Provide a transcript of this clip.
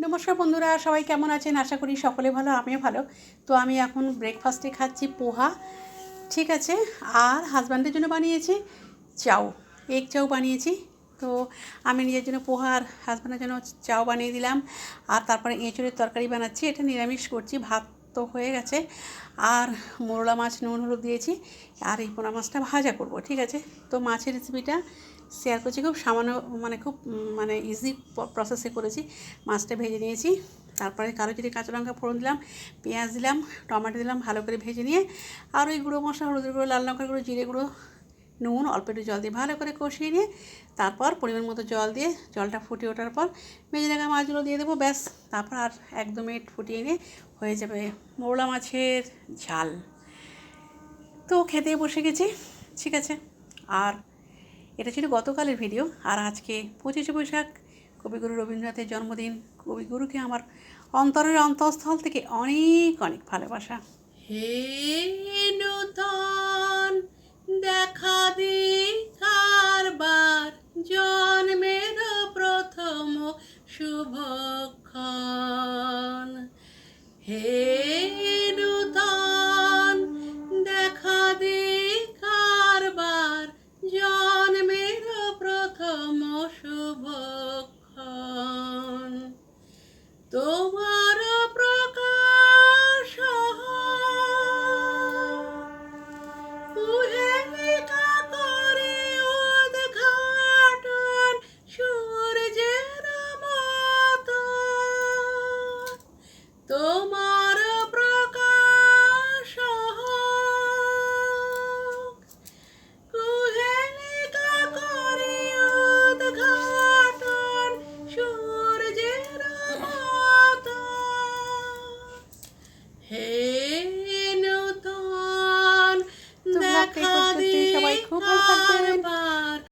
নমস্কার বন্ধুরা, সবাই কেমন আছেন? আশা করি সকলে ভালো, আমিও ভালো। তো আমি এখন ব্রেকফাস্টে খাচ্ছি পোহা, ঠিক আছে। আর হাজব্যান্ডের জন্য বানিয়েছি চাউ, এগ চাউ বানিয়েছি। তো আমি নিজের জন্য পোহা আর হাজব্যান্ডের জন্য চাউ বানিয়ে দিলাম। আর তারপরে এঁচোড়ের তরকারি বানাচ্ছি, এটা নিরামিষ করছি। ভাত তো হয়ে গেছে, আর মোরলা মাছ নুন হলুদ দিয়েছি, আর এই পোনা মাছটা ভাজা করব, ঠিক আছে। তো মাছের রেসিপিটা শেয়ার করছি, খুব সামান্য, খুব ইজি প্রসেসে করেছি। মাছটা ভেজে নিয়েছি, তারপরে কালো জিরে কাঁচা লঙ্কা ফোড়ন দিলাম, পেঁয়াজ দিলাম, টমেটো দিলাম, ভালো করে ভেজে নিয়ে আর ওই গুঁড়ো মশলা, হলুদের গুঁড়ো, লাল লঙ্কার গুঁড়ো, জিরে গুঁড়ো, নুন, অল্প একটু জল দিয়ে ভালো করে কষিয়ে নিয়ে তারপর পরিমাণ মতো জল দিয়ে, জলটা ফুটিয়ে ওঠার পর ভেজে রাখা মাছগুলো দিয়ে দেবো, ব্যাস। তারপর আর 1-2 মিনিট ফুটিয়ে নিয়ে হয়ে যাবে মোরলা মাছের ঝাল। তো খেতে বসে গেছি, ঠিক আছে। আর এটা ছিল গতকালের ভিডিও। আর আজকে 25শে বৈশাখ, কবিগুরু রবীন্দ্রনাথের জন্মদিন। কবিগুরুকে আমার অন্তরের অন্তঃস্থল থেকে অনেক অনেক ভালোবাসা। হে নূতন দেখা কারবার, জন্মের প্রথম শুভক্ষণ। হে নূতন দেখা কারবার, জন্মের প্রথম শুভক্ষণ। তোমার প্রকাশ কুহেলিকা করে উদ্ঘাটন, সূর্যের মতো তোমার